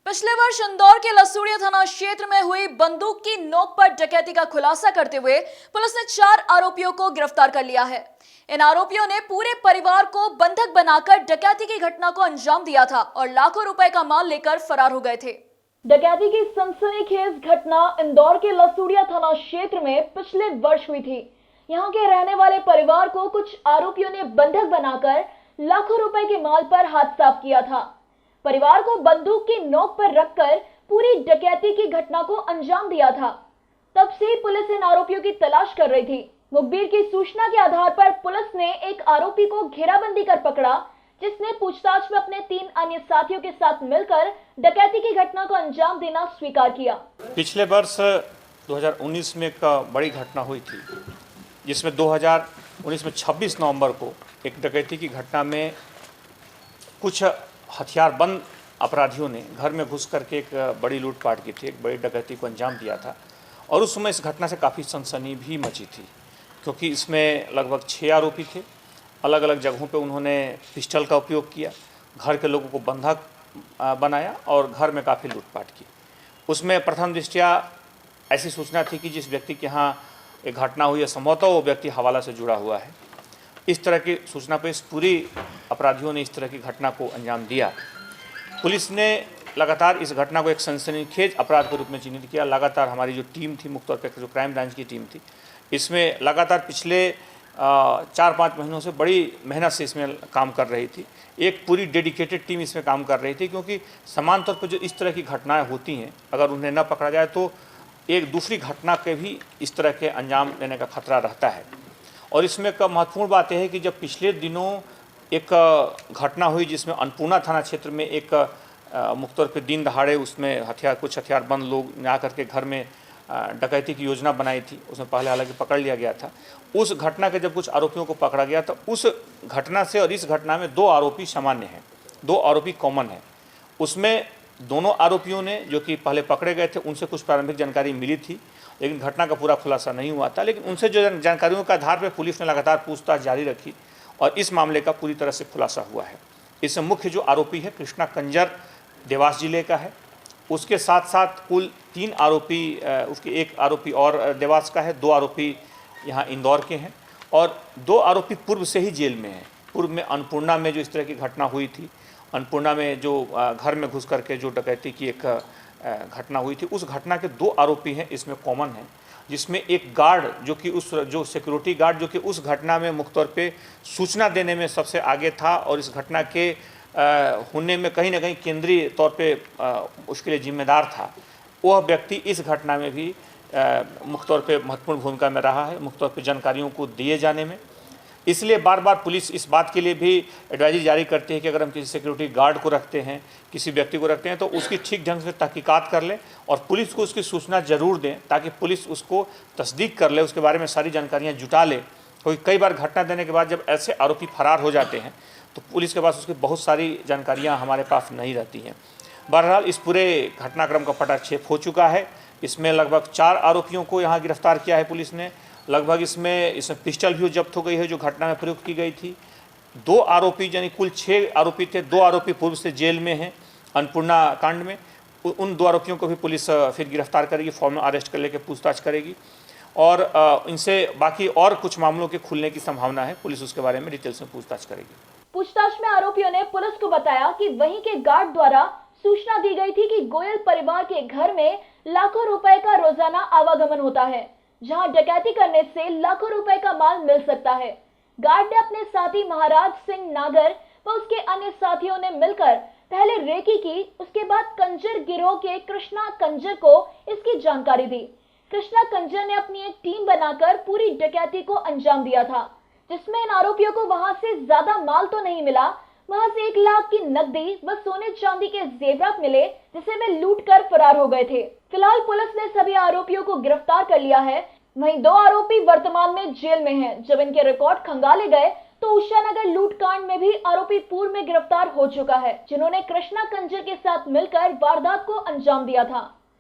पिछले वर्ष इंदौर के लसूड़िया थाना क्षेत्र में हुई बंदूक की नोक पर डकैती का खुलासा करते हुए पुलिस ने 4 आरोपियों को गिरफ्तार कर लिया है। इन आरोपियों ने पूरे परिवार को बंधक बनाकर डकैती की घटना को अंजाम दिया था और लाखों रुपए का माल लेकर फरार हो गए थे। डकैती की सनसनीखेज घटना इंदौर के लसूड़िया थाना क्षेत्र में पिछले वर्ष हुई थी। यहाँ के रहने वाले परिवार को कुछ आरोपियों ने बंधक बनाकर लाखों रुपए के माल पर हाथ साफ किया था। परिवार को बंदूक की नोक पर रखकर पूरी डकैती की घटना को अंजाम दिया था। तब से पुलिस इन आरोपियों की तलाश कर रही थी। मुखबिर की सूचना के आधार पर पुलिस ने एक आरोपी को घेराबंदी कर पकड़ा, जिसने पूछताछ में अपने 3 अन्य साथियों के साथ मिलकर डकैती की घटना को अंजाम देना स्वीकार किया। पिछले वर्ष 2019 में एक बड़ी घटना हुई थी, जिसमें 2019 में 26 नवंबर को एक डकैती की घटना में कुछ हथियारबंद अपराधियों ने घर में घुस करके एक बड़ी लूटपाट की थी, एक बड़ी डकैती को अंजाम दिया था। और उस समय इस घटना से काफ़ी सनसनी भी मची थी, क्योंकि इसमें लगभग 6 आरोपी थे। अलग अलग जगहों पे उन्होंने पिस्टल का उपयोग किया, घर के लोगों को बंधक बनाया और घर में काफ़ी लूटपाट की। उसमें प्रथम दृष्टया ऐसी सूचना थी कि जिस व्यक्ति के यहाँ एक घटना हुई है संभवतः वो व्यक्ति हवाला से जुड़ा हुआ है। इस तरह की सूचना पर इस पूरी अपराधियों ने इस तरह की घटना को अंजाम दिया। पुलिस ने लगातार इस घटना को एक सनसनीखेज अपराध के रूप में चिन्हित किया। लगातार हमारी जो टीम थी, मुख्य तौर पर जो क्राइम ब्रांच की टीम थी, इसमें लगातार पिछले 4-5 महीनों से बड़ी मेहनत से इसमें काम कर रही थी। एक पूरी डेडिकेटेड टीम इसमें काम कर रही थी, क्योंकि समान तौर पर जो इस तरह की घटनाएं होती हैं, अगर उन्हें न पकड़ा जाए तो एक दूसरी घटना के भी इस तरह के अंजाम देने का खतरा रहता है। और इसमें एक महत्वपूर्ण बात यह है कि जब पिछले दिनों एक घटना हुई जिसमें अन्नपूर्णा थाना क्षेत्र में एक मुख्य तौर पर दिन दहाड़े उसमें कुछ हथियारबंद लोग जा करके घर में डकैती की योजना बनाई थी, उसमें पहले हालांकि पकड़ लिया गया था। उस घटना के जब कुछ आरोपियों को पकड़ा गया तो उस घटना से और इस घटना में 2 आरोपी सामान्य हैं, 2 आरोपी कॉमन हैं। उसमें दोनों आरोपियों ने जो कि पहले पकड़े गए थे उनसे कुछ प्रारंभिक जानकारी मिली थी, लेकिन घटना का पूरा खुलासा नहीं हुआ था। लेकिन उनसे जो जानकारियों के आधार पर पुलिस ने लगातार पूछताछ जारी रखी और इस मामले का पूरी तरह से खुलासा हुआ है। इसमें मुख्य जो आरोपी है कृष्णा कंजर देवास जिले का है। उसके साथ साथ कुल 3 आरोपी, उसके 1 आरोपी और देवास का है, 2 आरोपी यहाँ इंदौर के हैं और 2 आरोपी पूर्व से ही जेल में हैं। पूर्व में अन्नपूर्णा में जो इस तरह की घटना हुई थी, अन्नपूर्णा में जो घर में घुस करके जो डकैती की एक घटना हुई थी, उस घटना के 2 आरोपी हैं इसमें कॉमन हैं, जिसमें एक गार्ड जो सिक्योरिटी गार्ड जो कि उस घटना में मुख्य तौर पे सूचना देने में सबसे आगे था और इस घटना के होने में कहीं ना कहीं केंद्रीय तौर पे उसके लिए जिम्मेदार था, वह व्यक्ति इस घटना में भी मुख्य तौर पे महत्वपूर्ण भूमिका में रहा है, मुख्य तौर पे जानकारियों को दिए जाने में। इसलिए बार बार पुलिस इस बात के लिए भी एडवाइजरी जारी करती है कि अगर हम किसी सिक्योरिटी गार्ड को रखते हैं, किसी व्यक्ति को रखते हैं, तो उसकी ठीक ढंग से तहकीकात कर लें और पुलिस को उसकी सूचना जरूर दें, ताकि पुलिस उसको तस्दीक कर ले, उसके बारे में सारी जानकारियां जुटा ले। क्योंकि कई बार घटना देने के बाद जब ऐसे आरोपी फरार हो जाते हैं तो पुलिस के पास उसकी बहुत सारी जानकारियाँ हमारे पास नहीं रहती हैं। बहरहाल इस पूरे घटनाक्रम का पटाक्षेप हो चुका है। इसमें लगभग 4 आरोपियों को यहाँ गिरफ्तार किया है पुलिस ने। लगभग इसमें पिस्टल भी जब्त हो गई है जो घटना में प्रयुक्त की गई थी। 2 आरोपी यानी कुल 6 आरोपी थे, 2 आरोपी पूर्व से जेल में हैं अन्नपूर्णा कांड में। उन 2 आरोपियों को भी पुलिस फिर गिरफ्तार करेगी, फॉर्मल अरेस्ट कर लेकर पूछताछ करेगी और इनसे बाकी और कुछ मामलों के खुलने की संभावना है। पुलिस उसके बारे में डिटेल्स में पूछताछ करेगी। पूछताछ में आरोपियों ने पुलिस को बताया कि वहीं के गार्ड द्वारा सूचना दी गई थी कि गोयल परिवार के घर में लाखों रुपए का रोजाना आवागमन होता है, जहां डकैती करने से लाखों रुपए का माल मिल सकता है। गार्ड ने अपने साथी महाराज सिंह नागर व उसके अन्य साथियों ने मिलकर पहले रेकी की, उसके बाद कंजर गिरोह के कृष्णा कंजर को इसकी जानकारी दी। कृष्णा कंजर ने अपनी एक टीम बनाकर पूरी डकैती को अंजाम दिया था, जिसमें इन आरोपियों को वहां से ज्यादा माल तो नहीं मिला, वहां से 1 लाख की नकदी व सोने चांदी के जेवरात मिले, जिसे वे लूट कर फरार हो गए थे। फिलहाल पुलिस ने सभी आरोपियों को गिरफ्तार कर लिया है। वहीं 2 आरोपी वर्तमान में जेल में हैं। जब इनके रिकॉर्ड खंगाले गए तो उषानगर लूटकांड में भी आरोपी पूर्व में गिरफ्तार हो चुका है, जिन्होंने कृष्णा कंजर के साथ मिलकर वारदात को अंजाम दिया था।